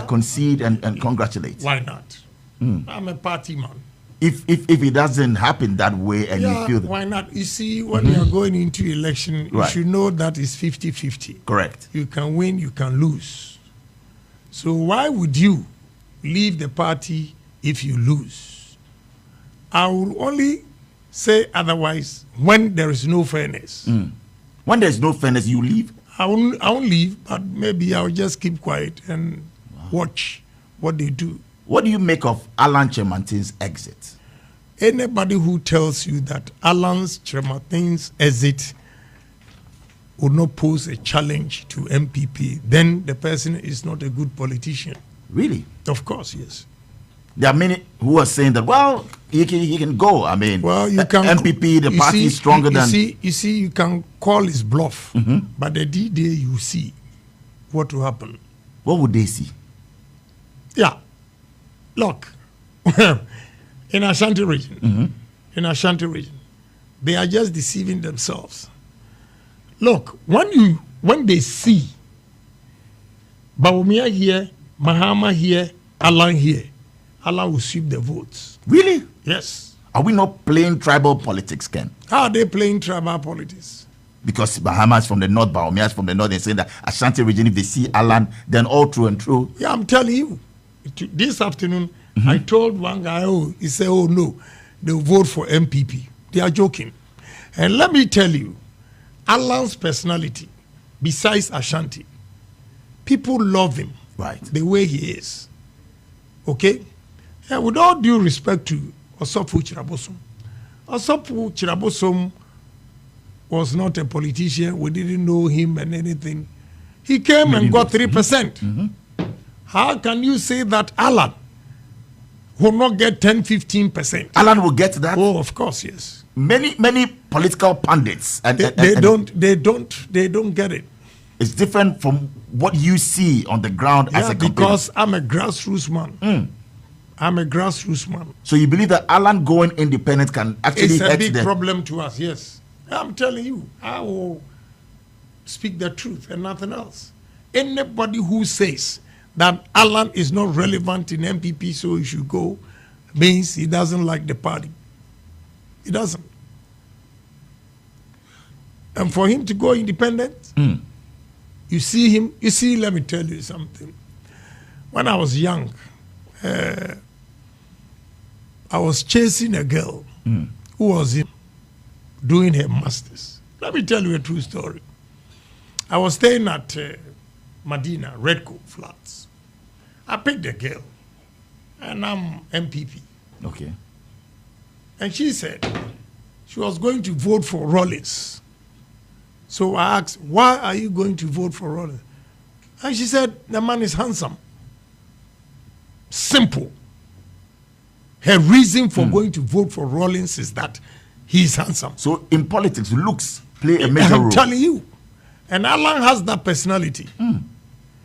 concede and congratulate. Why not? I'm a party man. If it doesn't happen that way and you feel that, why not? You see, when you are going into election, you should know that it's 50-50. Correct. You can win, you can lose. So why would you leave the party if you lose? I will only say otherwise when there is no fairness. When there's no fairness, you leave? I won't leave, but maybe I'll just keep quiet and watch what they do. What do you make of Alan Kyerematen's exit? Anybody who tells you that Alan Kyerematen's exit would not pose a challenge to MPP, then the person is not a good politician. Really? Of course, yes. There are many who are saying that, well, he can go. I mean, well, you can, MPP, the party is stronger than... You see, you can call his bluff, but the D-Day you see what will happen. What would they see? Yeah. Look, in Ashanti region, they are just deceiving themselves. Look, when they see Bawumia here, Mahama here, Alan here, Alan will sweep the votes. Really? Yes. Are we not playing tribal politics, Ken? How are they playing tribal politics? Because Bahama is from the north, Bawumia is from the north, and saying that Ashanti region, if they see Alan, then all through and through. Yeah, I'm telling you. This afternoon, I told one guy, he said, oh no, they'll vote for MPP. They are joking. And let me tell you, Alan's personality, besides Ashanti, people love him the way he is. Okay? And with all due respect to Osofo Chirabosom, Osofo Chirabosom was not a politician. We didn't know him and anything. He came and got 3%. How can you say that Alan will not get 10-15%? Alan will get that? Oh, of course, yes. Many political pundits they don't get it. It's different from what you see on the ground as a campaigner. Because I'm a grassroots man. I'm a grassroots man. So you believe that Alan going independent can actually hurt It's a big problem to us, yes. I'm telling you, I will speak the truth and nothing else. Anybody who says that Alan is not relevant in MPP, so he should go, means he doesn't like the party. He doesn't. And for him to go independent, you see him, let me tell you something. When I was young, I was chasing a girl who was doing her masters. Let me tell you a true story. I was staying at Medina, Redco Flats. I picked a girl, and I'm MPP. Okay. And she said she was going to vote for Rollins. So I asked, why are you going to vote for Rollins? And she said, the man is handsome. Simple. Her reason for going to vote for Rollins is that he's handsome. So in politics, looks play a major role. I'm telling you. And Alan has that personality.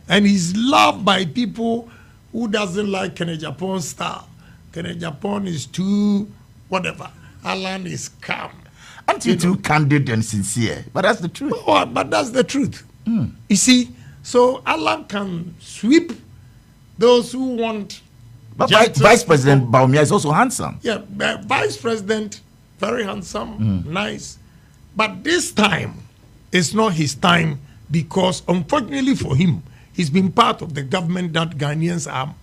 And he's loved by people who doesn't like Agyapong's style. Agyapong is too whatever. Alan is calm. Aren't you too candid and sincere? But that's the truth. Oh, but that's the truth. You see, so Alan can sweep those who want... But Vice President Bawumia is also handsome. Yeah, Vice President, very handsome, nice. But this time, it's not his time because, unfortunately for him, he's been part of the government that Ghanaians are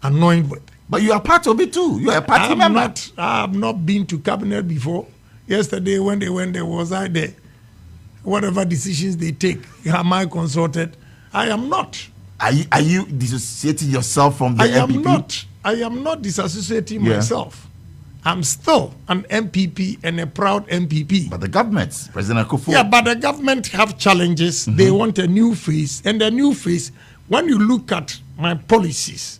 annoyed with. But you are part of it too. You are a party member. I have not been to cabinet before. Yesterday, when they went there, was I there? Whatever decisions they take, am I consulted? I am not. Are you dissociating yourself from the MPP? I am not disassociating myself. I'm still an MPP and a proud MPP. But the government, President Akufo. Yeah, but the government have challenges. They want a new face. And the new face, when you look at my policies,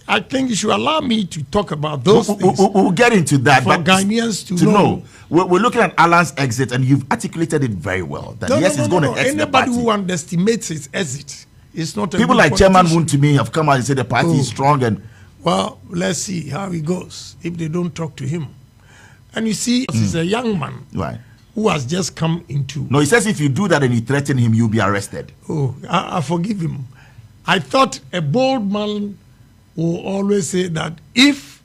I think you should allow me to talk about those things. We'll get into that. For Ghanaians to know. We're looking at Alan's exit, and you've articulated it very well. That yes, it's going to exit the party. Anybody who underestimates his exit is not a people like Chairman Wuntumi have come out and said the party is strong. And well, let's see how it goes if they don't talk to him. And you see, he's a young man who has just come into... No, he says if you do that and you threaten him, you'll be arrested. Oh, I forgive him. I thought a bold man will always say that if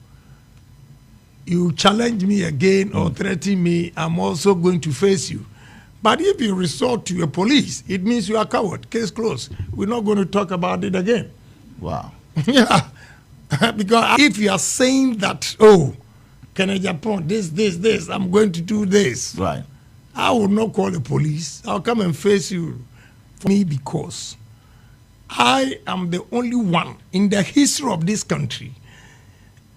you challenge me again or threaten me, I'm also going to face you. But if you resort to a police, it means you are a coward. Case closed. We're not going to talk about it again. Wow. Yeah. Because if you are saying that, oh, Agyapong, this, I'm going to do this. Right. I will not call the police. I'll come and face you. For me, because I am the only one in the history of this country,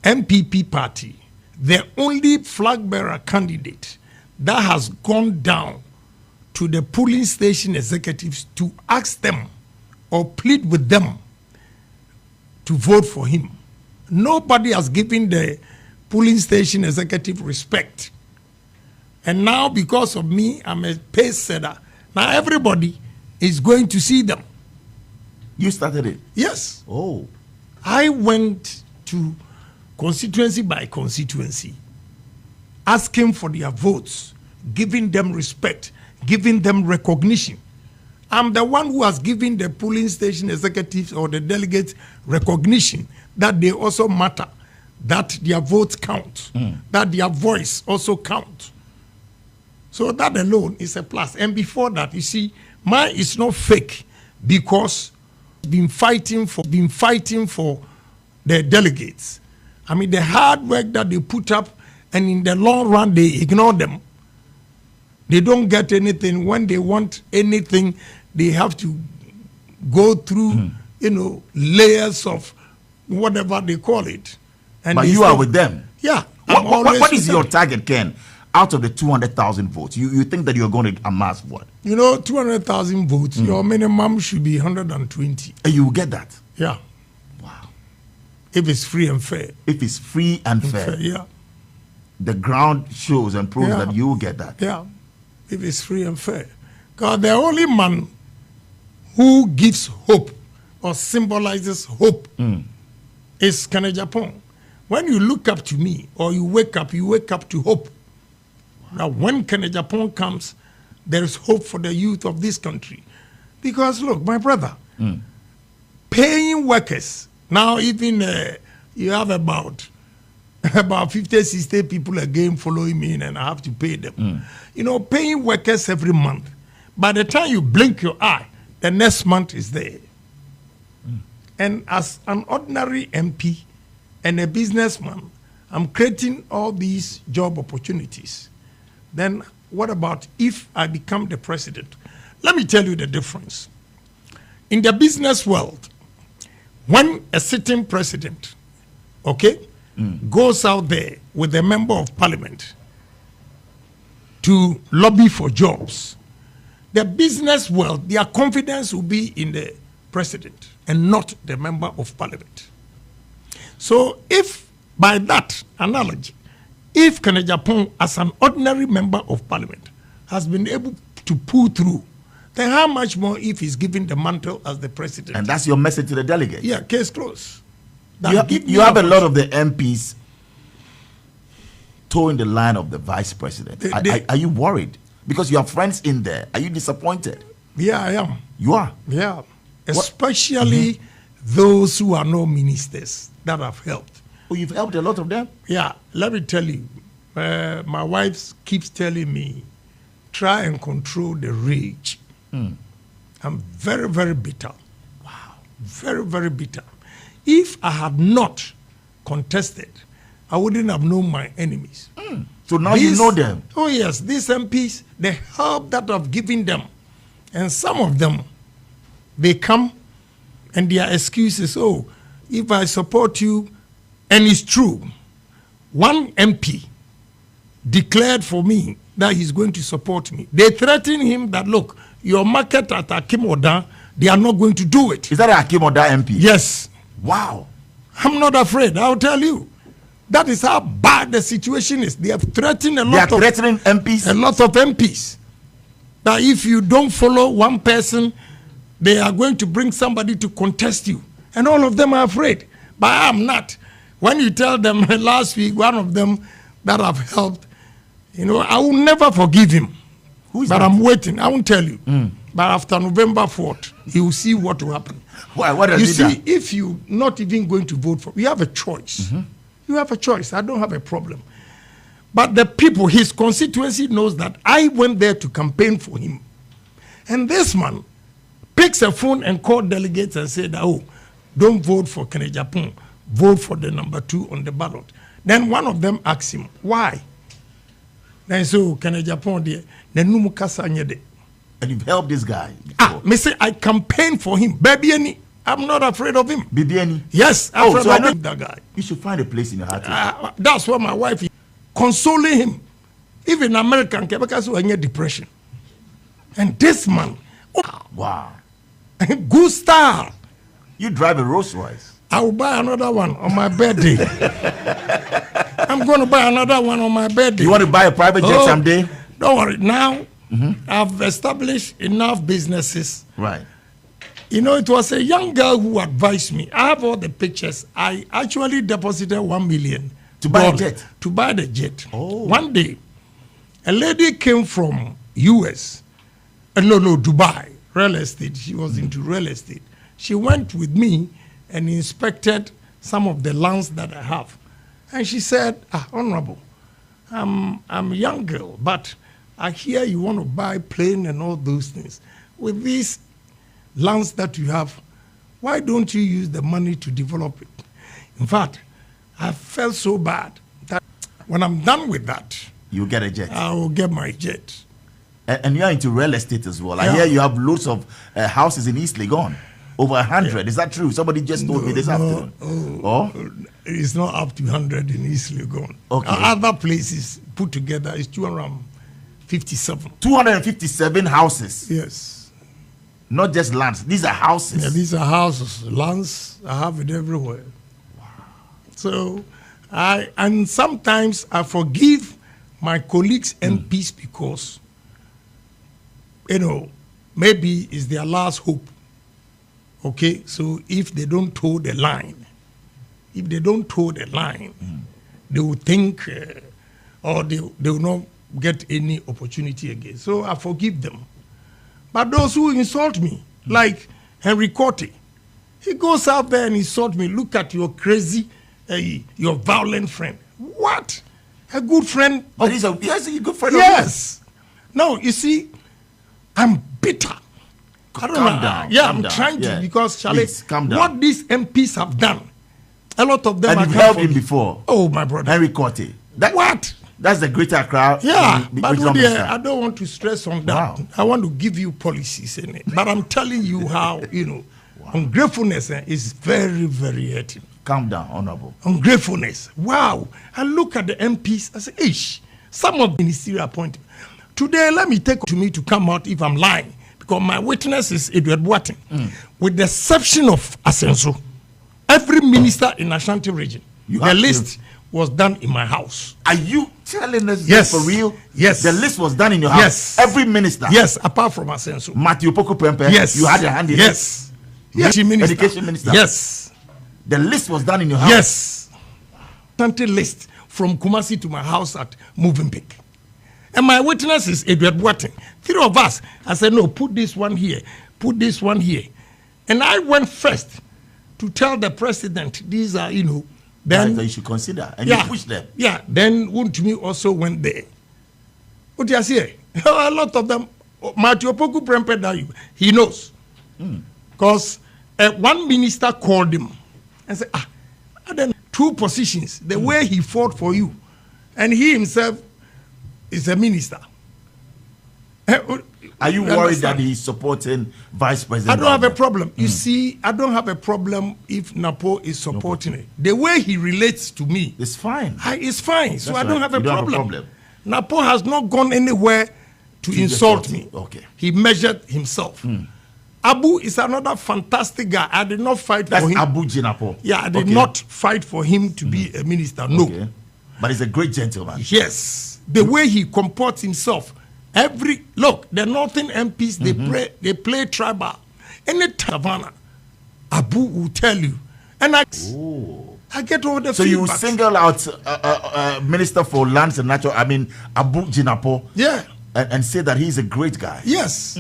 NPP party, the only flag bearer candidate that has gone down to the polling station executives to ask them or plead with them to vote for him. Nobody has given the polling station executive respect. And now, because of me, I'm a pace setter. Now everybody is going to see them. You started it? Yes. Oh. I went to constituency by constituency, asking for their votes, giving them respect, giving them recognition. I'm the one who has given the polling station executives or the delegates recognition that they also matter, that their votes count, that their voice also counts. So that alone is a plus. And before that, you see, mine is not fake because been fighting for the delegates. I mean, the hard work that they put up, and in the long run, they ignore them. They don't get anything. When they want anything, they have to go through, layers of whatever they call it. And but you are with them. Yeah. What is your target, Ken? Out of the 200,000 votes, you think that you're going to amass what? 200,000 votes, your minimum should be 120. And you will get that? Yeah. Wow. If it's free and fair. If it's free and fair. Yeah. The ground shows and proves that you will get that. Yeah. If it's free and fair. Because the only man who gives hope or symbolizes hope is Agyapong. When you look up to me or you wake up to hope. Now, when Agyapong comes, there is hope for the youth of this country. Because, look, my brother, paying workers, now even you have about 50, 60 people again following me and I have to pay them. Paying workers every month. By the time you blink your eye, the next month is there. And as an ordinary MP and a businessman, I'm creating all these job opportunities. Then what about if I become the president? Let me tell you the difference. In the business world, when a sitting president, goes out there with a member of parliament to lobby for jobs, the business world, their confidence will be in the president and not the member of parliament. So if by that analogy, if Agyapong, as an ordinary member of parliament, has been able to pull through, then how much more if he's given the mantle as the president? And that's your message to the delegates? Yeah, case closed. You have a lot of the MPs towing the line of the vice president. Are you worried? Because you have friends in there. Are you disappointed? Yeah, I am. You are? Yeah. Especially those who are no ministers that have helped. Oh, you've helped a lot of them? Yeah, let me tell you. My wife keeps telling me, try and control the rage. I'm very, very bitter. Wow. Very, very bitter. If I had not contested, I wouldn't have known my enemies. So now you know them? Oh, yes. These MPs, the help that I've given them. And some of them, they come and their excuses, oh, if I support you, and it's true, one MP declared for me that he's going to support me. They threatened him that, look, your market at Akimoda, they are not going to do it. Is that an Akimoda MP? Yes. Wow. I'm not afraid. I'll tell you. That is how bad the situation is. They have threatened threatening MPs? A lot of MPs. That if you don't follow one person, they are going to bring somebody to contest you. And all of them are afraid. But I'm not. When you tell them last week, one of them that I've helped, I will never forgive him. Who is but that? I'm waiting. I won't tell you. But after November 4th, he will see what will happen. Why? What does you he see, do? if you're not even going to vote for, you have a choice. You have a choice. I don't have a problem. But the people, his constituency knows that I went there to campaign for him. And this man picks a phone and called delegates and said, oh, don't vote for Agyapong. Vote for the number 2 on the ballot. Then one of them asked him, why? Then so Agyapong there, then no mukasa nyede. And you've helped this guy. Me say I campaign for him. Baby, I'm not afraid of him. Bibiani? Yes, I'm afraid of that guy. You should find a place in your heart. That's why my wife is consoling him. Even in America, because we get depression. And this man, wow, good star. You drive a Rolls Royce. I will buy another one on my birthday. I'm going to buy another one on my birthday. You want to buy a private jet someday? Don't worry. Now, I've established enough businesses. Right. You know, it was a young girl who advised me. I have all the pictures. I actually deposited $1 million to buy a jet. To buy the jet. Oh. One day, a lady came from US. Dubai. Real estate. She was into real estate. She went with me and inspected some of the lands that I have. And she said, Honorable, I'm a young girl, but I hear you want to buy plane and all those things. With these lands that you have, why don't you use the money to develop it? In fact, I felt so bad that when I'm done with that, you get a jet. I will get my jet. And you're into real estate as well. Yeah. I hear you have loads of houses in East Legon. Over 100. Yeah. Is that true? Somebody just told me this afternoon. It's not up to 100 in East Legon. Okay. Other places put together is 257. 257 houses. Yes. Not just lands. These are houses. Yeah, these are houses. Lands, I have it everywhere. Wow. So, and sometimes I forgive my colleagues MPs because, maybe it's their last hope. Okay, so if they don't toe the line, they will think or they will not get any opportunity again. So I forgive them. But those who insult me, like Henry Corte, he goes out there and insults me. Look at your crazy, your violent friend. What? A good friend? But he's a good friend. Yes. No, you see, I'm bitter. Calm down. Yeah, I'm trying to because Charlie, what these MPs have done, a lot of them and have you've helped him before. Oh, my brother. Henry Corte. What? That's the Greater Accra. Yeah, but I don't want to stress on that. Wow. I want to give you policies in it. But I'm telling you how, ungratefulness is very, very hurting. Calm down, Honorable. Ungratefulness. Wow. I look at the MPs, I say, ish, some of the ministerial appointments. Today, let me take to me to come out if I'm lying. Because my witness is Edward Boateng. With the exception of Asenso, every minister in Ashanti region, the list was done in my house. Are you telling us this for real? Yes. The list was done in your house? Yes. Every minister? Yes, apart from Asenso. Matthew Poku Prempeh? Yes. You had your hand in it? Yes. Education minister? Yes. The list was done in your house? Yes. Ashanti list from Kumasi to my house at Moving Pick. And my witness is Edward Boateng. 3 of us. I said, no, put this one here. Put this one here. And I went first to tell the president, these are, then you should consider. And you push them. Yeah. Then Wuntumi also went there. What do you say? A lot of them. Matthew Poku Prempeh, he knows. Because one minister called him and said, then 2 positions, the way he fought for you. And he himself is a minister. Are you worried that he's supporting Vice President? I don't have a problem. You see, I don't have a problem if Napo is supporting it. The way he relates to me, it's fine. It's fine. So I don't have a problem. Have Napo has not gone anywhere to insult me. Okay. He measured himself. Abu is another fantastic guy. I did not fight for him. Abu Jinapo. Yeah, I did not fight for him to be a minister. No. Okay. But he's a great gentleman. Yes. The way he comports himself. Look, the Northern MPs, they play tribal. Any Savannah, Abu will tell you. And I get all the So you single out Minister for Lands and Natural, Abu Jinapo. Yeah. And say that he's a great guy. Yes.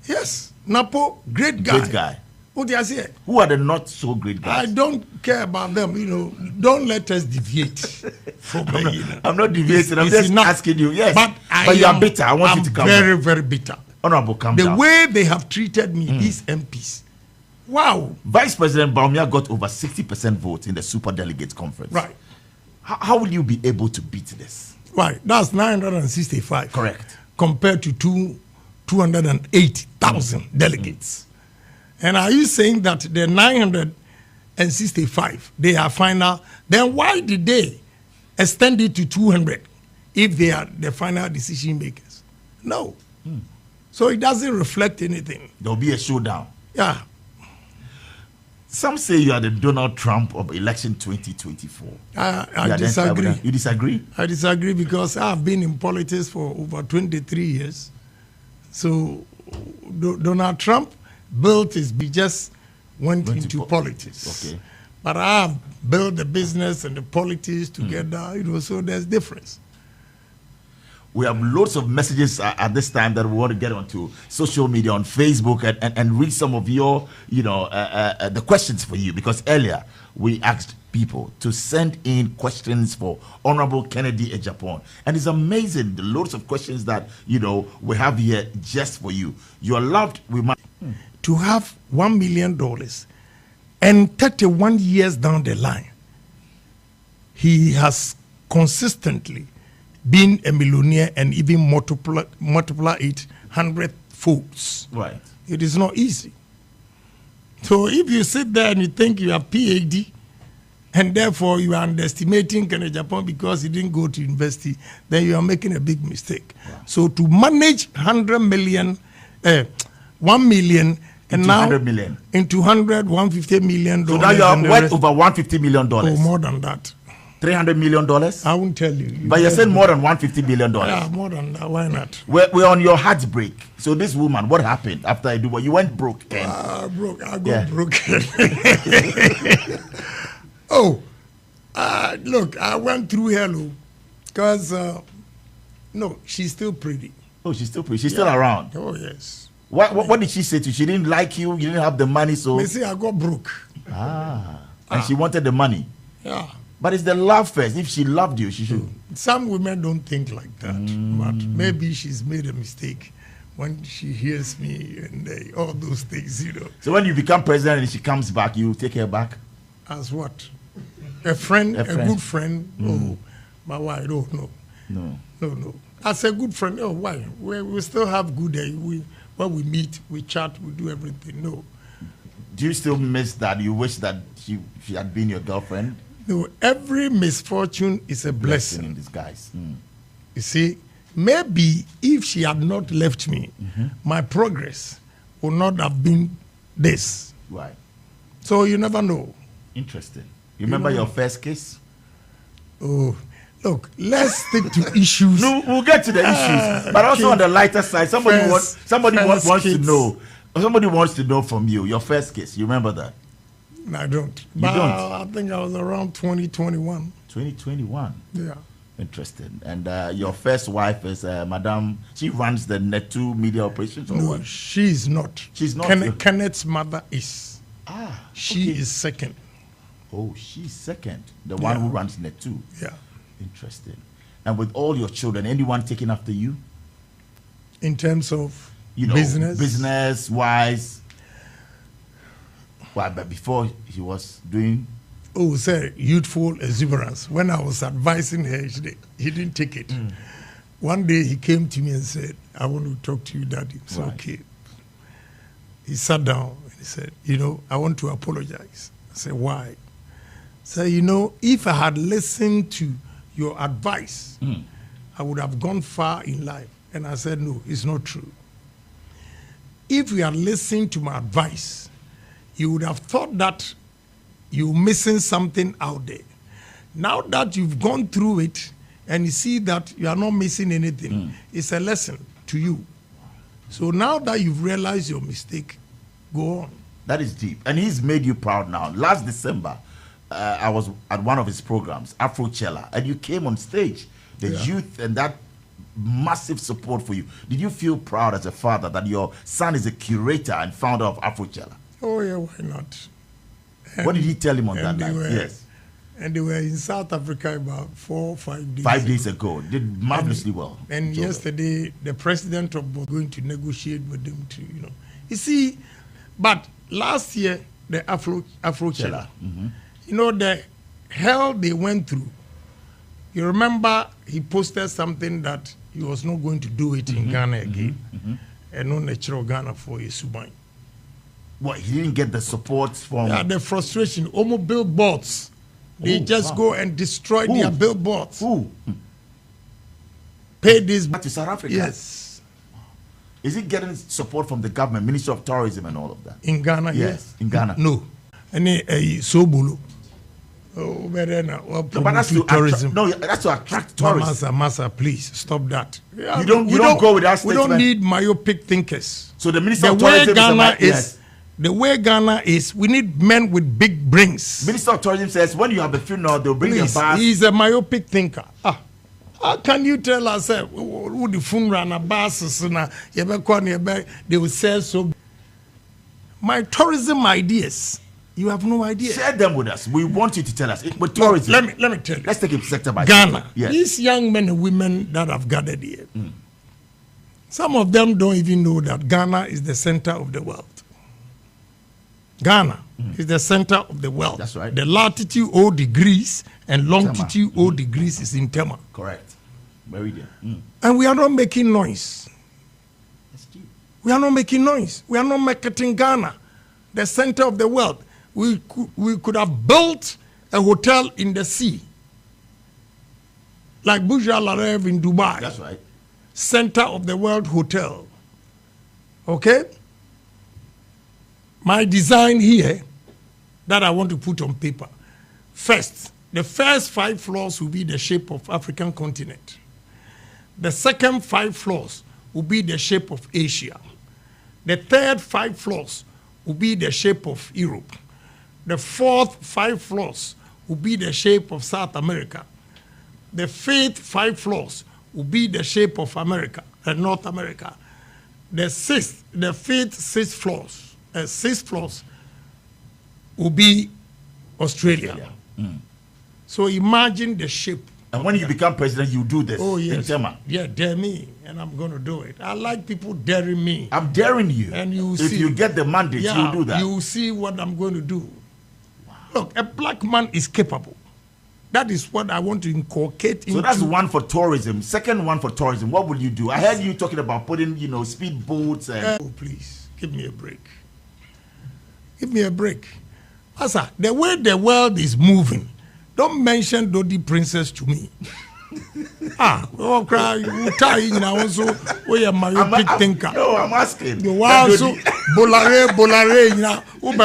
Yes. Napo, great guy. Great guy. What do you say? Who are the not so great guys? I don't care about them. Don't let us deviate from I'm not deviating. I'm just asking you. Yes. But you are bitter. I want you to come very, down. very bitter. Honorable, come down. The way they have treated me, these MPs. Wow. Vice President Bawumia got over 60% votes in the Super Delegates Conference. Right. How will you be able to beat this? Right. That's 965. Correct. Compared to 280,000 delegates. And are you saying that the 965, they are final? Then why did they extend it to 200 if they are the final decision makers? No. So it doesn't reflect anything. There'll be a showdown. Yeah. Some say you are the Donald Trump of election 2024. I disagree. You disagree? I disagree because I've been in politics for over 23 years. So Donald Trump built he just went into politics. Okay. But I have built the business and the politics together, so there's difference. We have loads of messages at this time that we want to get onto social media, on Facebook, and read some of your, the questions for you. Because earlier we asked people to send in questions for Honorable Kennedy Agyapong, and it's amazing the loads of questions that we have here just for you. You are loved. We might to have $1 million, and 31 years down the line, he has consistently been a millionaire and even multiply it 100 folds. Right. It is not easy. So if you sit there and you think you have PhD, and therefore you are underestimating Kennedy Agyapong because he didn't go to university, then you are making a big mistake. Wow. So to manage 100 million, 1 million, and now 100 million. into 150 million. So now you are worth over $150 million. Oh, more than that. $300 million? I won't tell you. But you're saying more than $150 million. Yeah, more than that. Why not? We're on your heartbreak. So this woman, what happened after I do what? You went broke, Ken. Broke. I got broke. Look, I went through hello because, no, she's still pretty. Oh, she's still pretty. She's still around. Oh, yes. What did she say to you? She didn't like you. You didn't have the money, so. They say I got broke. And she wanted the money. Yeah. But it's the love first. If she loved you, she should. Some women don't think like that. But maybe she's made a mistake when she hears me and all those things, So when you become president and she comes back, you take her back? As what? A friend, a good friend? Oh, but why? No. As a good friend, why? We still have good day. When we meet, we chat, we do everything. No. Do you still miss that? You wish that she had been your girlfriend? No, every misfortune is a blessing in disguise. You see, maybe if she had not left me, my progress would not have been this. Right. So you never know. Interesting. You remember your first kiss? Oh, look, let's stick to issues. No, we'll get to the issues. But also on the lighter side, somebody wants to know. Somebody wants to know from you your first kiss. You remember that? No, I don't. You don't? I think I was around 2021. 2021. Yeah. Interesting. And your first wife is Madam. She runs the Net2 media operations. Or No, what? she's not. She's not. Kenneth's mother is. She is second. Oh, she's second. The one who runs Net2. Yeah. Interesting. And with all your children, anyone taking after you? In terms of business? Business-wise. Well, but before he was doing... Oh, sir, youthful exuberance. When I was advising her, he didn't take it. One day he came to me and said, I want to talk to you, Daddy. It's okay. He sat down and he said, I want to apologize. I said, why? So, if I had listened to your advice, I would have gone far in life. And I said, no, it's not true. If you had listened to my advice, you would have thought that you're missing something out there. Now that you've gone through it and you see that you are not missing anything, it's a lesson to you. So now that you've realized your mistake, go on. That is deep. And he's made you proud now. Last December, I was at one of his programs, Afrochella, and you came on stage. The youth and that massive support for you. Did you feel proud as a father that your son is a curator and founder of Afrochella? Oh yeah, why not? What did he tell him on that night? Yes. And they were in South Africa about 4 or 5 days. 5 days ago. Did marvelously well. And yesterday, the president was going to negotiate with them to, You see, but last year, the Afrochella, the hell they went through. You remember he posted something that he was not going to do it in Ghana again. And no natural Ghana for a Subai. What, he didn't get the support from... Yeah, the frustration. Almost billboards. They go and destroy their billboards. Who? Pay this back to South Africa? Yes. Is he getting support from the government, Ministry of Tourism and all of that? In Ghana, yes. In Ghana? No. And Sobolo. Oh, but that's to tourism. That's to attract tourists. Massa, please stop that. Yeah, you don't go with that statement. We don't need myopic thinkers. So the Minister of Tourism the way Ghana is, we need men with big brains. Minister of Tourism says when you have a funeral, they'll bring a bath. He's a myopic thinker. How can you tell us who the funeral and a bath they will say so? My tourism ideas. You have no idea. Share them with us. We want you to tell us. With tourism. Let me tell you. Let's take it sector by Ghana. sector. Yes. These young men and women that have gathered here, some of them don't even know that Ghana is the center of the world. Ghana is the center of the world. That's right. The latitude 0 degrees and longitude 0 degrees is in Tema. Correct. Meridian. And we are not making noise. That's deep. We are not making noise. We are not marketing Ghana, the center of the world. We could have built a hotel in the sea, like Burj Al Arab in Dubai. That's right. Center of the world hotel. Okay? My design here that I want to put on paper. First, the first 5 floors will be the shape of African continent. The second 5 floors will be the shape of Asia. The third 5 floors will be the shape of Europe. The fourth 5 floors will be the shape of South America. The fifth 5 floors will be the shape of America and North America. The fifth 6 floors will be Australia. So imagine the shape. And when you become president, you do this. Oh, yes. Yeah, dare me, and I'm going to do it. I like people daring me. I'm daring you. And you if see, you get the mandate, you'll do that. You see what I'm going to do. Wow. Look, a black man is capable. That is what I want to inculcate into. So that's one for tourism. Second one for tourism. What will you do? I heard you talking about putting, speed boats and... Oh, please, give me a break. Give me a break. Asa, the way the world is moving, don't mention Dodi Princess to me. You tell you now also we are myopic thinker. No, I'm asking. The world so bolare,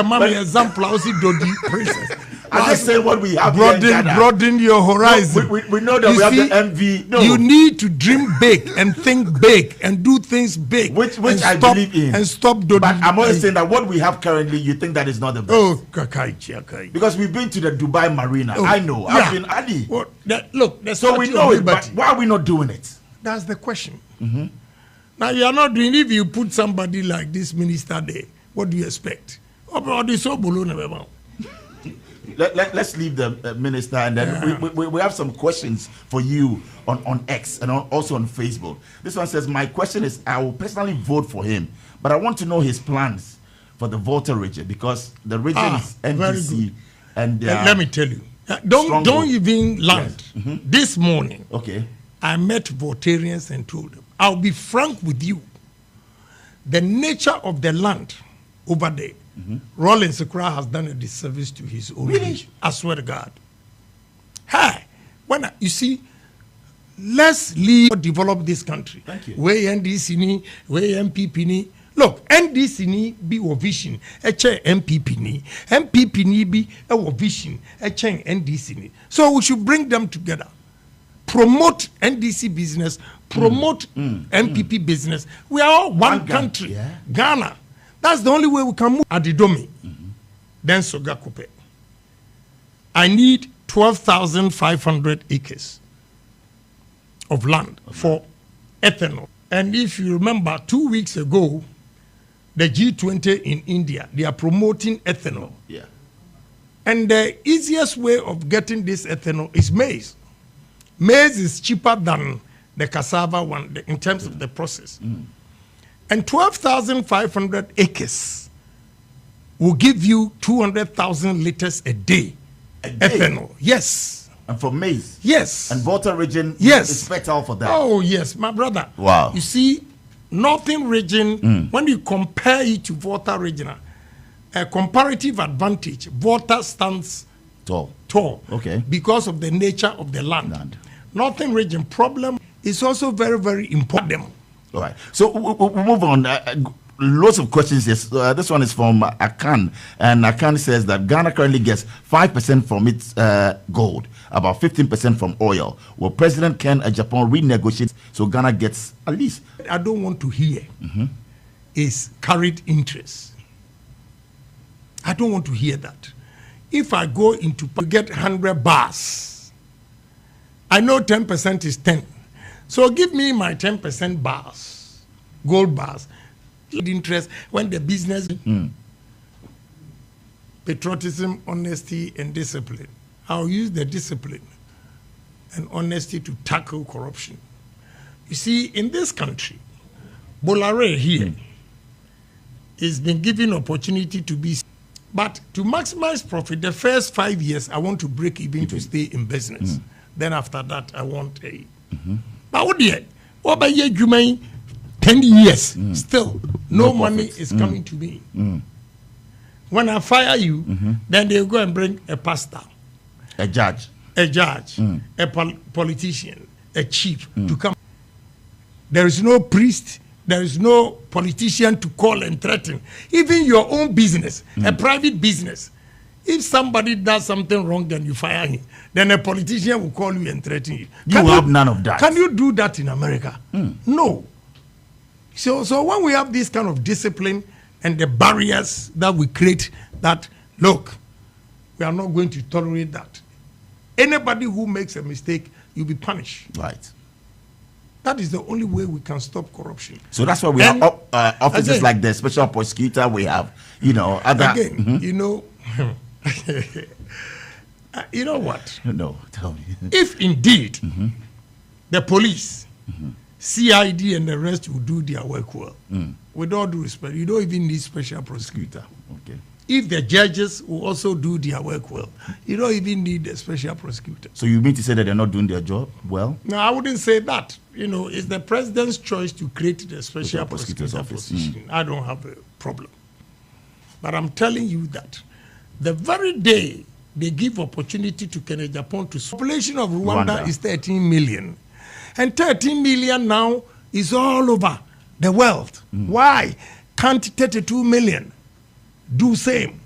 mama example also Dodi Princess. I'm just saying what we have. Broaden your horizon. No, we know that we have the MV. No. You need to dream big and think big and do things big. Which I believe in. And stop Dodi. But I'm only saying that what we have currently, you think that is not the best. Oh, Kakai. Because we've been to the Dubai Marina. Oh, I know. I've been Ali. Well, look, so we know it, but why are we not doing it? That's the question. Now, you are not doing it. If you put somebody like this minister there, what do you expect? Let's leave the minister, and then we have some questions for you on X and also on Facebook. This one says, my question is, I will personally vote for him, but I want to know his plans for the Volta region, because the region is NDC. And let me tell you, don't even land. Yes. This morning, I met Voltarians and told them, I'll be frank with you, the nature of the land over there, Rollins Sekura has done a disservice to his own nation. I swear to God. Hey, you see, let's develop this country. Thank you. Where NDC ni, where MPP ni. Look, NDC ni be a vision, MPP ni. MPP ni be a vision, NDC ni. So we should bring them together. Promote NDC business, promote MPP business. We are all one country. Ghana. That's the only way we can move. Adidomi, then Sogakupe. I need 12,500 acres of land for ethanol. And if you remember, 2 weeks ago, the G20 in India, they are promoting ethanol. Yeah. And the easiest way of getting this ethanol is maize. Maize is cheaper than the cassava one in terms of the process. And 12,500 acres will give you 200,000 liters a day. Ethanol. Yes. And for maize? Yes. And Volta region yes. is fertile for that? Oh, yes, my brother. Wow. You see, Northern region, when you compare it to Volta region, a comparative advantage, Volta stands tall. Okay. Because of the nature of the land. Northern region problem is also very, very important. All right. So we'll move on. Lots of questions. Yes. This one is from Akan. And Akan says that Ghana currently gets 5% from its gold, about 15% from oil. Will President Ken Agyapong renegotiate so Ghana gets at least? I don't want to hear is carried interest. I don't want to hear that. If I go into get 100 bars, I know 10% is 10. So give me my 10% bars, gold bars. Interest when the business, patriotism, honesty, and discipline. I'll use the discipline and honesty to tackle corruption. You see, in this country, Bolare here is been given opportunity to be, but to maximize profit, the first 5 years, I want to break even to stay in business. Then after that, I want a. But what do what about you, 10 years, still, no money is coming to me. When I fire you, then they'll go and bring a pastor, a judge, a politician, a chief to come. There is no priest, there is no politician to call and threaten. Even your own business, a private business, if somebody does something wrong, then you fire him, then a politician will call you and threaten you. You have none of that. Can you do that in America? No. So when we have this kind of discipline and the barriers that we create, that, look, we are not going to tolerate that. Anybody who makes a mistake, you'll be punished. Right. That is the only way we can stop corruption. So that's why we have offices again, like the special prosecutor. We have, other. Again, you know what? No, tell me. If indeed the police, CID and the rest will do their work well, with all due respect, you don't even need special prosecutor. Okay. If the judges will also do their work well, you don't even need a special prosecutor. So you mean to say that they're not doing their job well? No, I wouldn't say that. It's the president's choice to create the special prosecutor position. I don't have a problem. But I'm telling you that the very day they give opportunity to Ken Agyapong to population of Rwanda is 13 million. And 13 million now is all over the world. Why can't 32 million do same?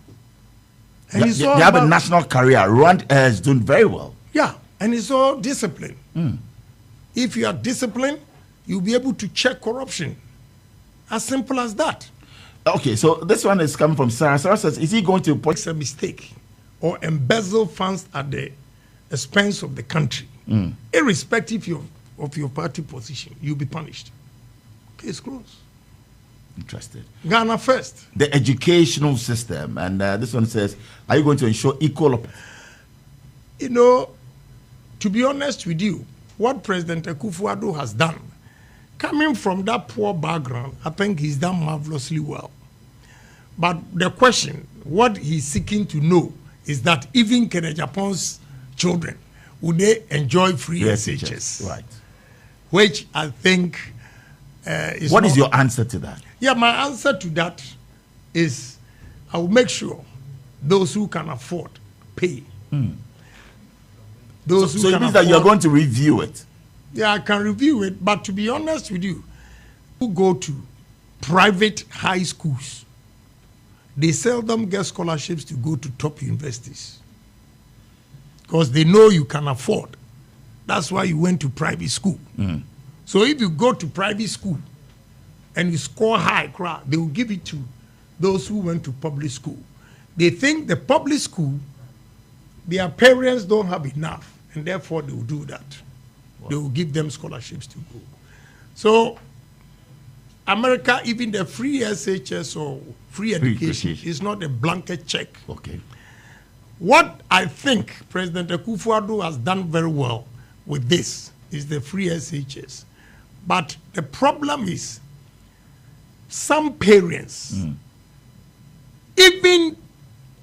And you have a national career. Rwanda is doing very well. Yeah, and it's all discipline. If you are disciplined, you'll be able to check corruption. As simple as that. Okay, so this one is coming from Sarah. Sarah says, is he going to make a mistake or embezzle funds at the expense of the country, irrespective of your party position, you'll be punished. Case closed. Interested. Ghana first. The educational system, and this one says, are you going to ensure equal? To be honest with you, what President Akufo-Addo has done, coming from that poor background, I think he's done marvelously well. But the question, what he's seeking to know, is that even Ken Agyapong's children, would they enjoy free SHS? Right. Which I think is. What is your answer to that? Yeah, my answer to that is I will make sure those who can afford pay. Those so it means that you're going to review it. Yeah, I can review it, but to be honest with you, who go to private high schools, they seldom get scholarships to go to top universities because they know you can afford. That's why you went to private school. So if you go to private school and you score high, they will give it to those who went to public school. They think the public school, their parents don't have enough, and therefore they will do that. Wow. They will give them scholarships to go. So, America, even the free SHS or free education is not a blanket check. Okay. What I think President Akufo-Addo has done very well with this is the free SHS. But the problem is some parents, even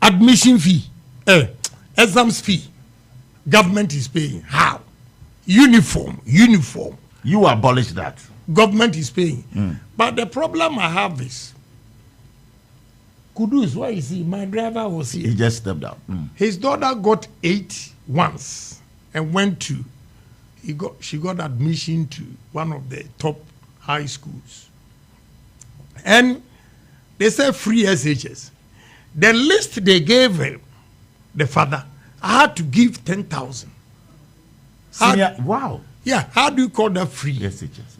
admission fee, exams fee, government is paying. How? Uniform. You abolish that. Government is paying. But the problem I have is, Kudus, why is he? My driver was here. He just stepped out. His daughter got 8 once and she got admission to one of the top high schools. And they said free SHS. The list they gave him, the father, I had to give 10,000. Wow. Yeah, how do you call that free? SHS.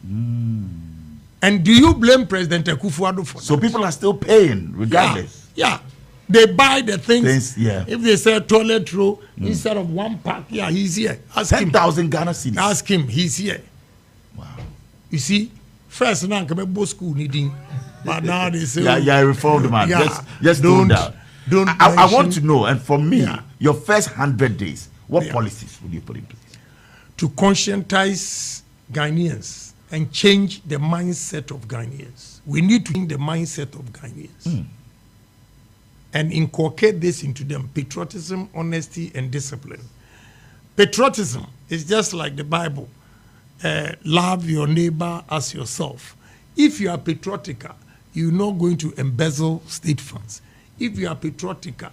And do you blame President Akufo-Addo for that? So people are still paying regardless. Yeah. They buy the things. Yeah. If they say toilet roll instead of 1 pack, yeah, he's here. Ask 10,000 Ghana cedis. Ask him, he's here. Wow. You see, first now come school needing, but now they say, yeah, reformed man. Yeah, just don't that. I want to know, and for me, your first 100 days, what policies will you put in place? To conscientize Ghanaians and change the mindset of Ghanaians. We need to change the mindset of Ghanaians and inculcate this into them: patriotism, honesty, and discipline. Patriotism is just like the Bible. Love your neighbor as yourself. If you are patriotic, you're not going to embezzle state funds. If you are patriotic,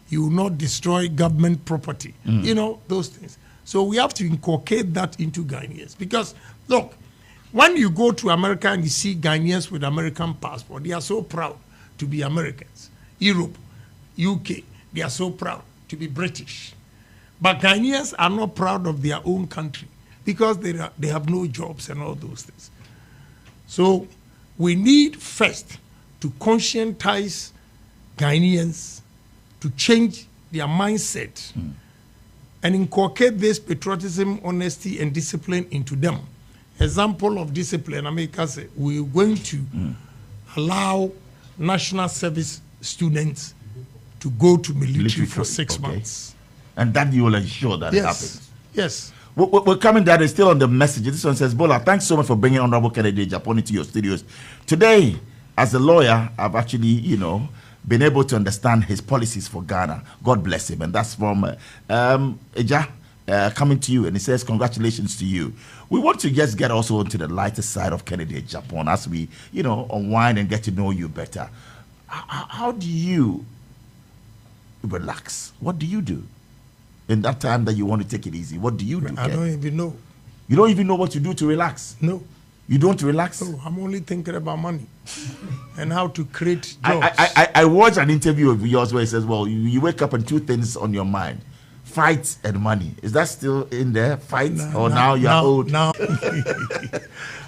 you will not destroy government property. You know, those things. So we have to inculcate that into Ghanaians. Because, look, when you go to America and you see Ghanaians with American passport, they are so proud to be Americans. Europe, UK, they are so proud to be British. But Ghanaians are not proud of their own country because they have no jobs and all those things. So we need first to conscientize Ghanaians to change their mindset and inculcate this patriotism, honesty, and discipline into them. Example of discipline, America said, we're going to allow national service students to go to military for 6 months. And that you will ensure that it happens. Yes. We're coming there. It's still on the message. This one says, Bola, thanks so much for bringing Honorable Kennedy Agyapong into your studios. Today, as a lawyer, I've actually, been able to understand his policies for Ghana. God bless him. And that's from Eja coming to you. And he says, congratulations to you. We want to just get also into the lighter side of Kennedy Agyapong as we, unwind and get to know you better. How do you relax? What do you do in that time that you want to take it easy? What do you do? I don't even know. You don't even know what to do to relax? No. You don't relax? No, I'm only thinking about money and how to create jobs. I watched an interview of yours where he says, well, you wake up and 2 things on your mind: fight and money. Is that still in there? Fight? Now you're old? Now.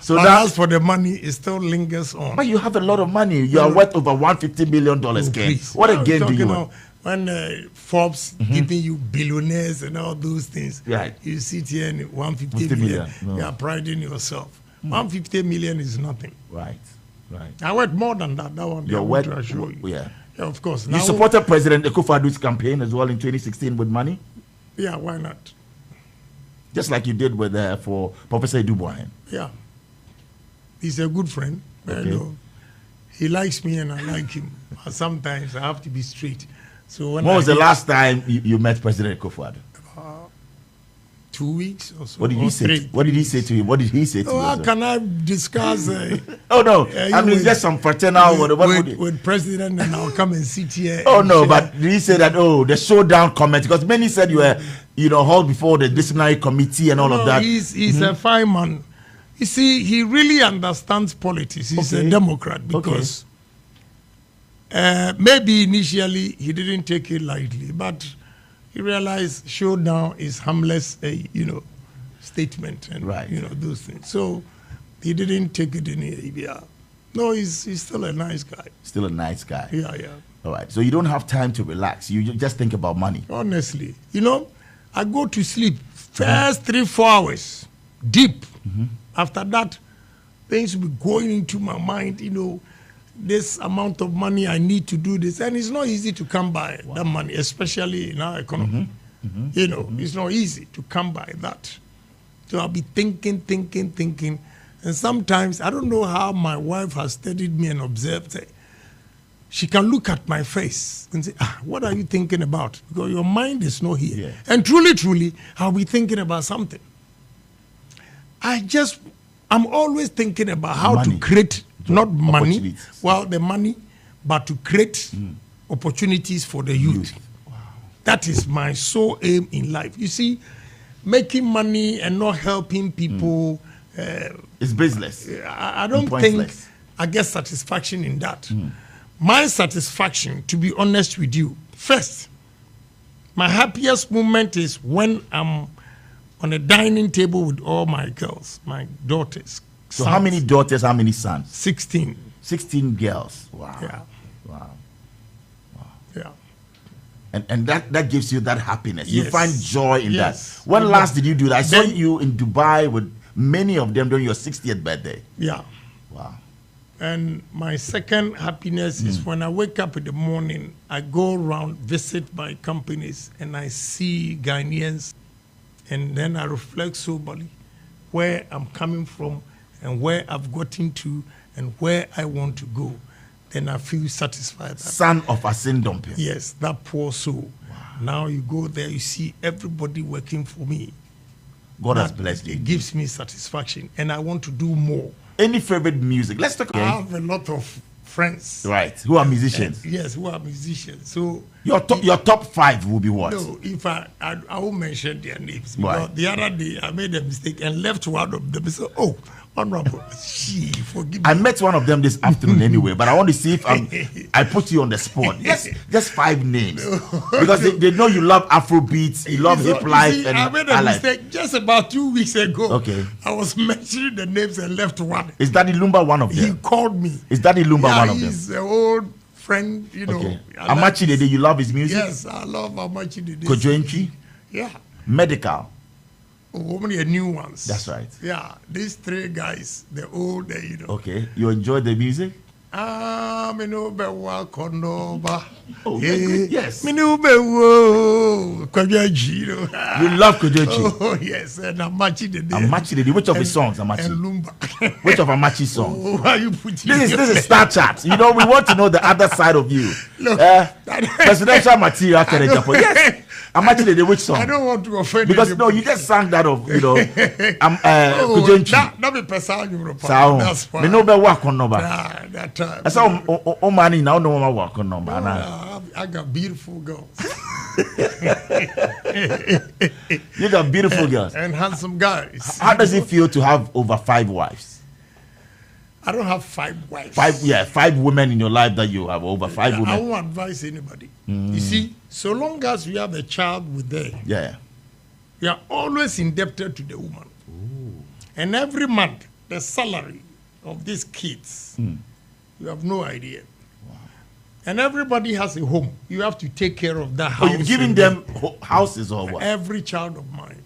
So as for the money, it still lingers on. But you have a lot of money. You are worth over $150 million, Ken. What again do you want? When Forbes giving you billionaires and all those things, right? You sit here and 150 million. No. You are priding yourself. 150 million is nothing. Right. I worth more than that. That one. You're worth, to assure you. Yeah, of course. You supported President Akufo-Addo's campaign as well in 2016 with money. Yeah, why not? Just like you did with for Professor Dubois. Yeah, he's a good friend. Okay. He likes me and I like him. Sometimes I have to be straight. So when was the last time you met President Akufo-Addo? 2 weeks or so. What did he say? What did he say to you? What did he say to you? How can I discuss? Oh no, I mean just some fraternal with president, and I'll come and sit here. Oh no, but did he say that? Oh, the showdown comment, because many said you were, hauled before the disciplinary committee and all of that. He's a fine man. You see, he really understands politics. He's a Democrat because maybe initially he didn't take it lightly, but he realized showdown is harmless, statement and those things. So he didn't take it in here. No, he's still a nice guy. Still a nice guy. Yeah. All right. So you don't have time to relax. You just think about money. Honestly, I go to sleep first 3-4 hours deep. After that, things will be going into my mind, you know, this amount of money, I need to do this. And it's not easy to come by that money, especially in our economy. You know, it's not easy to come by that. So I'll be thinking. And sometimes, I don't know how my wife has studied me and observed it. She can look at my face and say, what are you thinking about? Because your mind is not here. Yeah. And truly, I'll be thinking about something. I'm always thinking about how to create, not money, the money, but to create opportunities for the youth. Wow. That is my sole aim in life. You see, making money and not helping people, it's business. I don't think I get satisfaction in that. My satisfaction, to be honest with you, first, my happiest moment is when I'm on a dining table with all my girls, my daughters. So sons. How many daughters, how many sons? 16. 16 girls. Wow. Yeah. Wow. Yeah. And that gives you that happiness. Yes. You find joy in that. When last did you do that? I saw you in Dubai with many of them during your 60th birthday. Yeah. Wow. And my second happiness is when I wake up in the morning, I go around, visit my companies, and I see Ghanaians, and then I reflect soberly where I'm coming from and where I've gotten to and where I want to go. Then I feel satisfied. Son of a Sindompe. Yes, that poor soul. Wow. Now you go there, you see everybody working for me. God has blessed you. It gives me satisfaction, and I want to do more. Any favorite music? Let's talk. I have a lot of friends. Right, who are musicians. Yes, who are musicians. So your top 5 will be what? No, if I won't mention their names. Because the other day I made a mistake and left one of them. So, honorable, forgive me. I met one of them this afternoon anyway, but I want to see if I put you on the spot. Yes, just 5 names. Because they know you love Afrobeats, you love hip life. I made a mistake just about 2 weeks ago. Okay. I was mentioning the names and left one. Is Daddy Lumba one of them? He called me. Is Daddy Lumba one of them? He's an old friend, you know. Okay. Amachi Dede, you love his music? Yes, I love Amachi Dede. Kojoenchi? Yeah. Medical? Women are new ones. That's right. Yeah, these 3 guys, they're old, you know. Okay, you enjoy the music? Yes. You love Kojoenchi? Oh, yes, and Amachi Dede. Amachi Dede, which of his songs, Amachi? And Lumba. Which of Amachi's songs? Oh, why are you putting this is Star Chat. You know, we want to know the other side of you. Look, presidential material. Yes. Amachi Dede, which song? I don't want to offend because anybody. No, you just sang that of, you know, Kojoenchi. That be person you that's fine. Me no be work on number. That time. I saw money now no more work on number. I got beautiful girls. You got beautiful girls and handsome guys. How does it feel to have over 5 wives? I don't have 5 wives. 5 women in your life that you have over 5 women. I won't advise anybody. You see, so long as you have a child with them, you are always indebted to the woman. Ooh. And every month, the salary of these kids, you have no idea. Wow. And everybody has a home. You have to take care of that house. You've given them houses or what? Every child of mine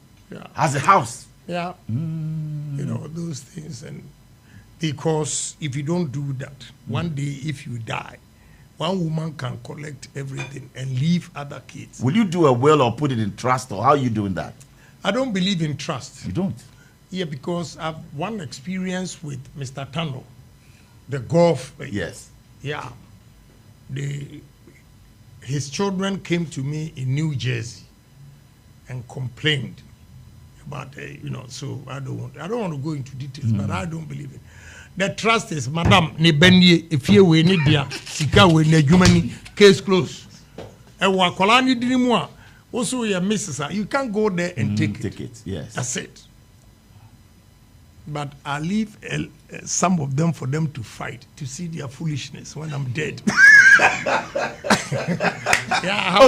has a house. Yeah. You know, those things. And because if you don't do that, one day if you die, one woman can collect everything and leave other kids. Will you do a will or put it in trust, or how are you doing that? I don't believe in trust. You don't? Yeah, because I've one experience with Mr. Tano, the golf. Yes. Yeah. His children came to me in New Jersey and complained about, so I don't want to go into details, but I don't believe it. The trust is, Madam, if you win it, dear, Sika win the case closed. And Wakolani Dinimwa, also your missus, you can't go there and take it. Yes. That's it. But I leave some of them for them to fight, to see their foolishness when I'm dead.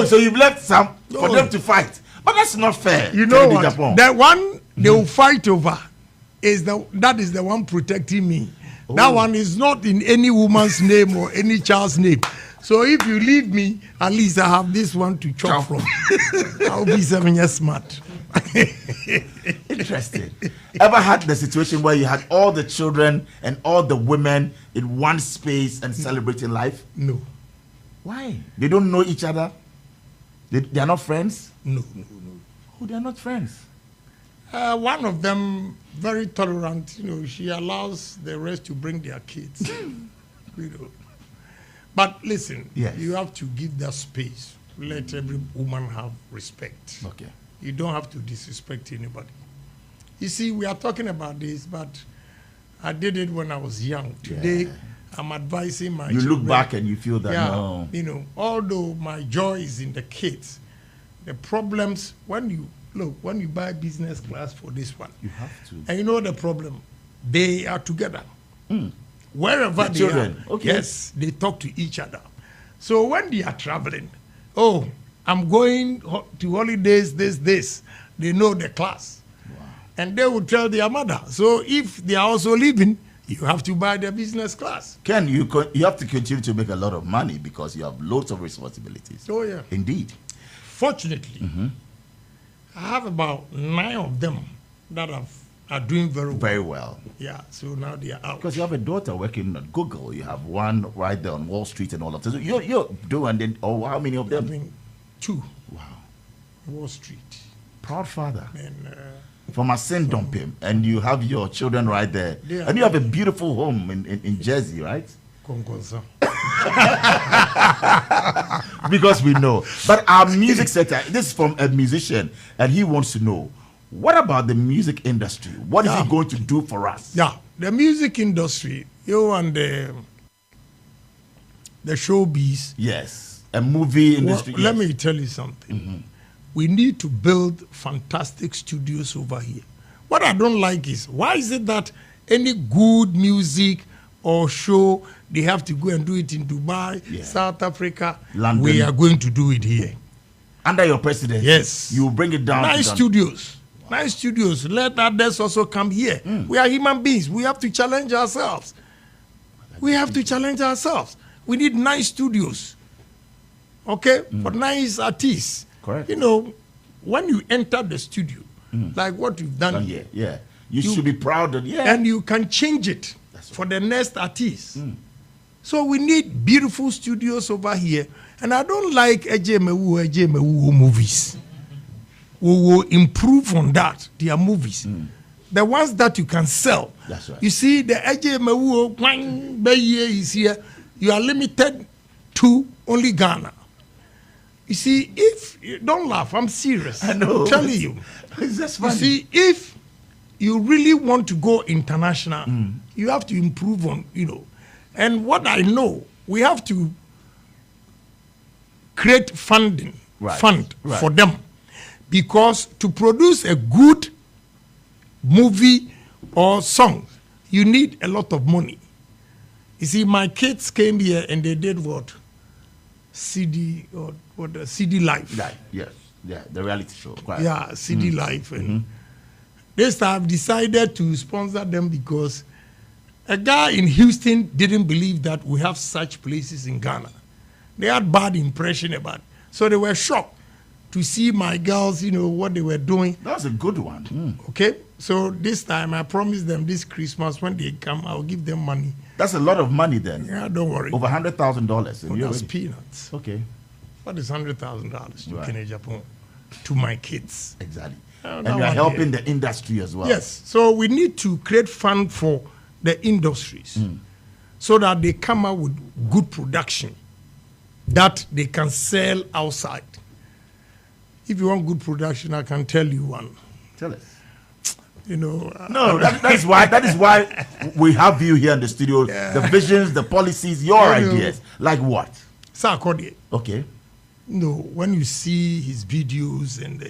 So you've left some for them to fight. But that's not fair. You know what? That one they will fight over that is the one protecting me. Oh. That one is not in any woman's name or any child's name. So if you leave me, at least I have this one to chop from. I'll be 7 years smart. It Interesting. Ever had the situation where you had all the children and all the women in one space and celebrating life? No. Why? They don't know each other? They are not friends? No. Oh, they are not friends. One of them, very tolerant, she allows the rest to bring their kids. But listen, yes. You have to give that space. Let every woman have respect. Okay. You don't have to disrespect anybody. You see, we are talking about this, but I did it when I was young. Today, I'm advising my children. You look back and you feel that, no. Although my joy is in the kids, the problems, when you buy business class for this one, you have to. And you know the problem, they are together. Wherever they are, yes, they talk to each other. So when they are traveling, I'm going to holidays, this, they know the class. Wow. And they will tell their mother. So if they are also leaving, you have to buy their business class. Ken, you have to continue to make a lot of money because you have loads of responsibilities. Oh, yeah. Indeed. Fortunately, I have about 9 of them that are doing very well. Yeah, so now they are out. Because you have a daughter working at Google. You have one right there on Wall Street and all of this. So you're doing, how many of them? I mean, 2. Wow. Wall Street. Proud father. And, from a sin dump him, and you have your children right there. And you have a beautiful home in Jersey, right? Because we know. But our music sector, this is from a musician, and he wants to know, what about the music industry? What is it going to do for us? Yeah, the music industry, and the showbiz. Yes, a movie industry. Let me tell you something. We need to build fantastic studios over here. What I don't like is, why is it that any good music or show, they have to go and do it in Dubai, South Africa, London? We are going to do it here. Under your presidency? Yes. You will bring it down. Nice studios. Wow. Nice studios. Let others also come here. We are human beings. We have to challenge ourselves. We have to challenge ourselves. We need nice studios. Okay? For nice artists. Correct. When you enter the studio, like what you've done here, you should be proud of and you can change it for the next artist. So we need beautiful studios over here, and I don't like Agyapong movies. We will improve on that. Their movies, the ones that you can sell. That's right. You see, the Agyapong is here. You are limited to only Ghana. You see, don't laugh, I'm serious. I know. I'm telling you. It's just funny. You see, if you really want to go international, you have to improve on, And what I know, we have to create fund for them. Because to produce a good movie or song, you need a lot of money. You see, my kids came here and they did what? CD or what? CD Life. Yes, the reality show. Quite. Yeah, CD Life. And this time I've decided to sponsor them because a guy in Houston didn't believe that we have such places in Ghana. They had bad impression about it. So they were shocked to see my girls, what they were doing. That was a good one. Okay, so this time I promised them this Christmas when they come, I'll give them money. That's a lot of money then. Yeah, don't worry. Over $100,000. That's peanuts. Okay. What is $100,000 to Agyapong to my kids? Exactly. And you are helping the industry as well. Yes. So we need to create fund for the industries so that they come out with good production that they can sell outside. If you want good production, I can tell you one. Tell us. No, that is why we have you here in the studio. The visions, the policies, your ideas. Like what? Sarkodie. Okay. No, when you see his videos and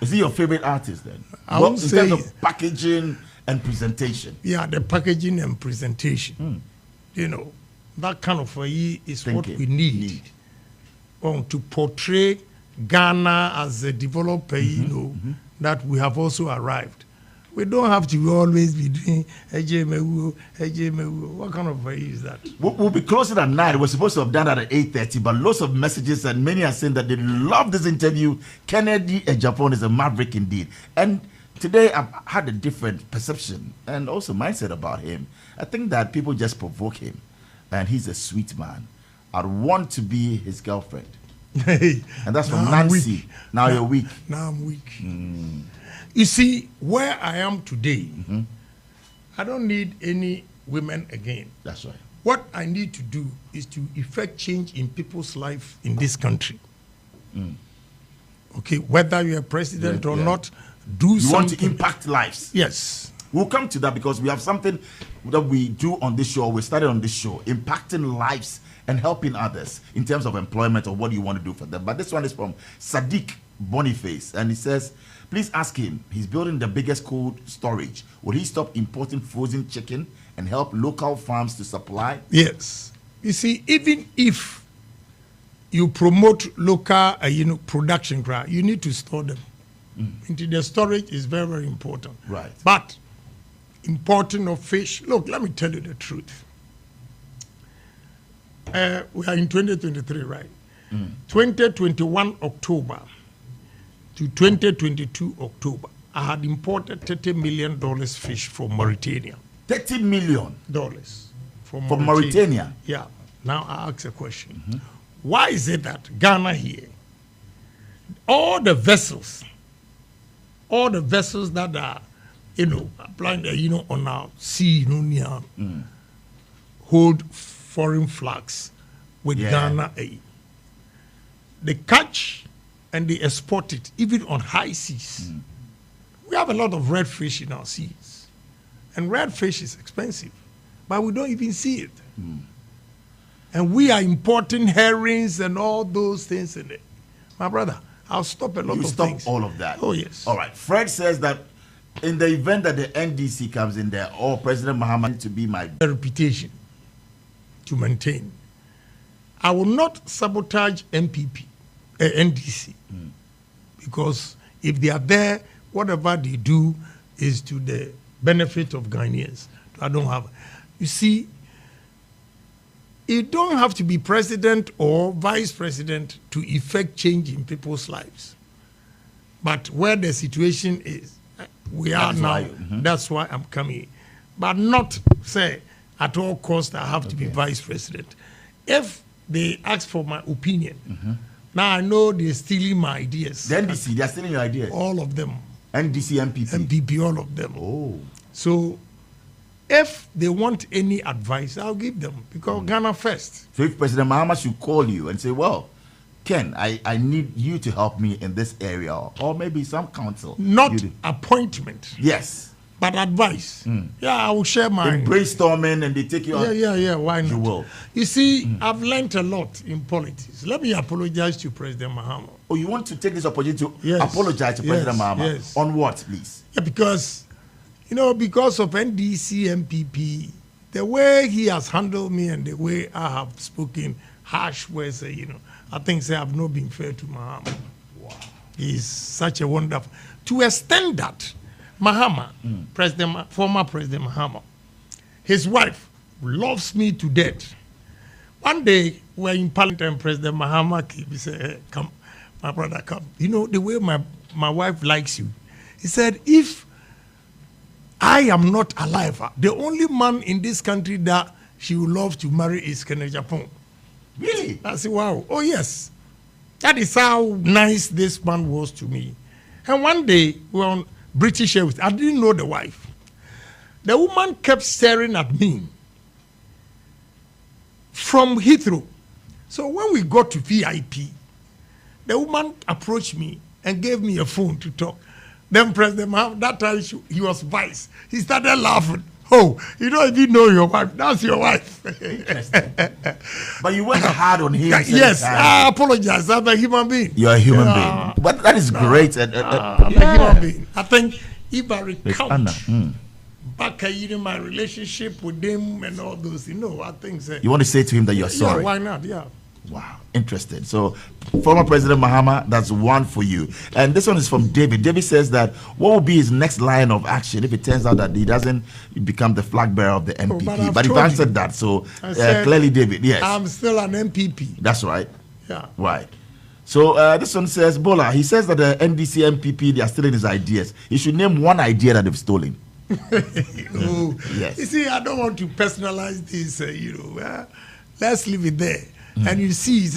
is he your favorite artist then? I would say in terms of packaging and presentation. Yeah, the packaging and presentation. That kind of is what we need. To portray Ghana as a developer, that we have also arrived. We don't have to always be doing Agyapong. What kind of is that? We'll be closing at 9. We're supposed to have done that at 8:30, but lots of messages and many are saying that they love this interview. Kennedy Agyapong is a maverick indeed. And today I've had a different perception and also mindset about him. I think that people just provoke him, and he's a sweet man. I'd want to be his girlfriend. Hey, And that's from Nancy. Now you're weak. Now I'm weak. You see, where I am today, I don't need any women again. That's right. What I need to do is to effect change in people's life in this country. Okay, whether you're president or not, do You something. want to impact lives. Yes. We'll come to that because we have something that we do on this show. We started on this show, impacting lives and helping others in terms of employment or what you want to do for them. But this one is from Sadiq Boniface, and he says, please ask him, he's building the biggest cold storage. Will he stop importing frozen chicken and help local farms to supply? Yes. You see, even if you promote local, production, you need to store them. Into the storage is very, very important. Right. But importing of fish, look, let me tell you the truth. We are in 2023, right? 2021 October to 2022 October, I had imported $30 million fish from Mauritania. $30 million from Mauritania. Yeah. Now I ask a question. Why is it that Ghana here, all the vessels that are, applying, on our sea, near, hold foreign flags with Ghana, they catch and they export it, even on high seas. We have a lot of red fish in our seas. And red fish is expensive, but we don't even see it. And we are importing herrings and all those things in it. My brother, I'll stop a lot of things. You stop all of that? Oh, yes. All right. Fred says that in the event that the NDC comes in there, or President Mahama to be my reputation to maintain, I will not sabotage NDC. Because if they are there, whatever they do is to the benefit of Ghanaians. I don't have. You see, you don't have to be president or vice president to effect change in people's lives. But where the situation is, we are now. That's why I'm coming. But not say at all costs I have to be vice president. If they ask for my opinion, now I know they're stealing my ideas. The NDC, they're stealing your ideas? All of them. NDC, MPP? MPP, all of them. Oh. So if they want any advice, I'll give them, because Ghana first. So if President Mahama should call you and say, well, Ken, I need you to help me in this area, or maybe some counsel. Not appointment. Yes. But advice. Yeah, I will share my... brainstorming and they take you on. Yeah, why not? You will. You see, I've learned a lot in politics. Let me apologize to President Mahama. Oh, you want to take this opportunity to apologize to President Mahama? Yes. On what, please? Yeah, because, because of NDC, MPP, the way he has handled me and the way I have spoken harsh words, I think I've not been fair to Mahama. Wow. He's such a wonderful... To extend that, Mahama, former President Mahama, his wife loves me to death. One day, we were in Parliament and President Mahama came. He said, hey, come, my brother, come. The way my wife likes you. He said, if I am not alive, the only man in this country that she would love to marry is Agyapong. Really? I said, wow. Oh, yes. That is how nice this man was to me. And one day, we were on British Airways. I didn't know the wife. The woman kept staring at me from Heathrow. So when we got to VIP, the woman approached me and gave me a phone to talk. Then President Mahama, that time he was vice. He started laughing. Oh, you don't even know your wife. That's your wife. Interesting. But you went hard on him. Yes, I apologize. I'm a human being. You're a human being. But that is great. I'm a human being. I think if I recount back my relationship with him and all those, I think... you want to say to him that you're sorry? Yeah, why not? Yeah. Wow, interesting. So, former President Mahama, that's one for you. And this one is from David. David says that what will be his next line of action if it turns out that he doesn't become the flag bearer of the NPP? But you've answered that, so clearly, David, yes. I'm still an MPP. That's right. Yeah. Right. So this one says, Bola, he says that the NDC MPP, they are stealing his ideas. He should name one idea that they've stolen. Oh, yes. You see, I don't want to personalize this, let's leave it there. And you see,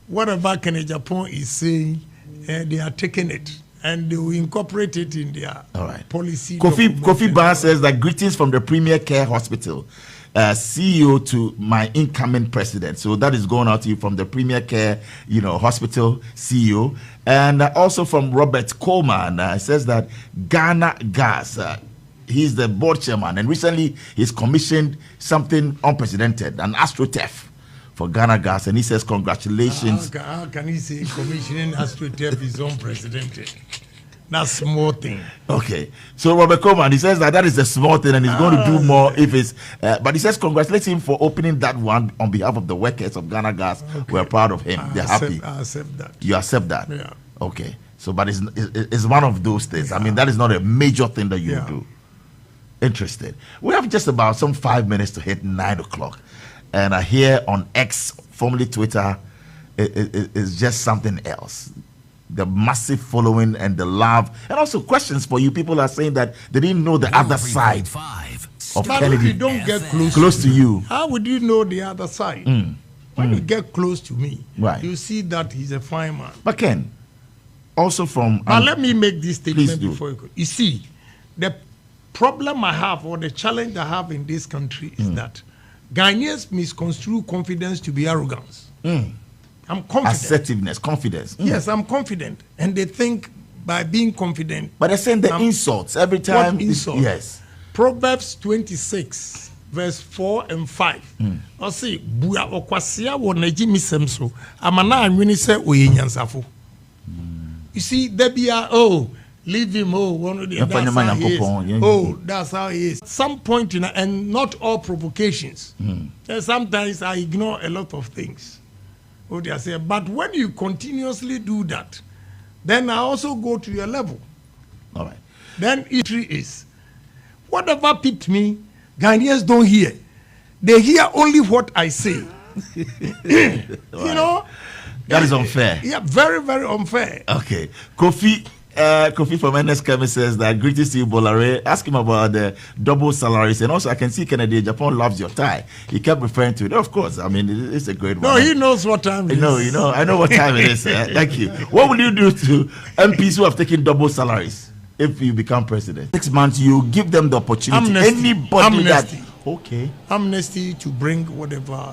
whatever Agyapong is saying, they are taking it and they will incorporate it in their policy. Kofi Bar says that greetings from the Premier Care Hospital. CEO to my incoming president. So that is going out to you from the Premier Care, hospital CEO, and also from Robert Coleman. Says that Ghana Gas. He's the board chairman, and recently he's commissioned something unprecedented, an AstroTurf for Ghana Gas, and he says congratulations. How can he say commissioning AstroTurf is unprecedented? That's small thing. Okay, so Robert Coleman, he says that is a small thing, and he's going to do more if it's. But he says congratulate him for opening that one on behalf of the workers of Ghana Gas. Okay. We're proud of him. They're happy. I accept that. You accept that? Yeah. Okay, so but it's one of those things. Yeah. I mean, that is not a major thing that you do. Interested. We have just about some 5 minutes to hit 9 o'clock, and here on X, formerly Twitter, is just something else. The massive following and the love, and also questions for you. People are saying that they didn't know the other side of Kennedy. If you don't get close to you, how would you know the other side? When you get close to me, you see that he's a fine man. But Ken, also from. But let me make this statement before you go. You see, the problem I have, or the challenge I have in this country, is that Ghanaians misconstrue confidence to be arrogance. I'm confident. Assertiveness, confidence. Yes, I'm confident. And they think by being confident. But they're saying the insults every time. What insult? Yes. Proverbs 26, verse 4 and 5. I say, Bua okwasia wo naji misemso. Amana anwini se oyenyansafo. You see, they be leave him, one of the that's how he is. That's how he is. At some point, and not all provocations. Sometimes I ignore a lot of things. They say, but when you continuously do that, then I also go to your level. All right. Then it is whatever picked me, Ghanaians don't hear. They hear only what I say. That is unfair. Yeah, very, very unfair. Okay. Kofi from NS Kemi says that greetings to you, Bolare. Ask him about the double salaries, and also I can see Kennedy Agyapong loves your tie. He kept referring to it. Of course, I mean it's a great one. No, he knows what time it is. I know what time it is. Thank you. What will you do to MPs who have taken double salaries if you become president? 6 months, you give them the opportunity. Amnesty. Anybody Amnesty. that okay. Amnesty to bring whatever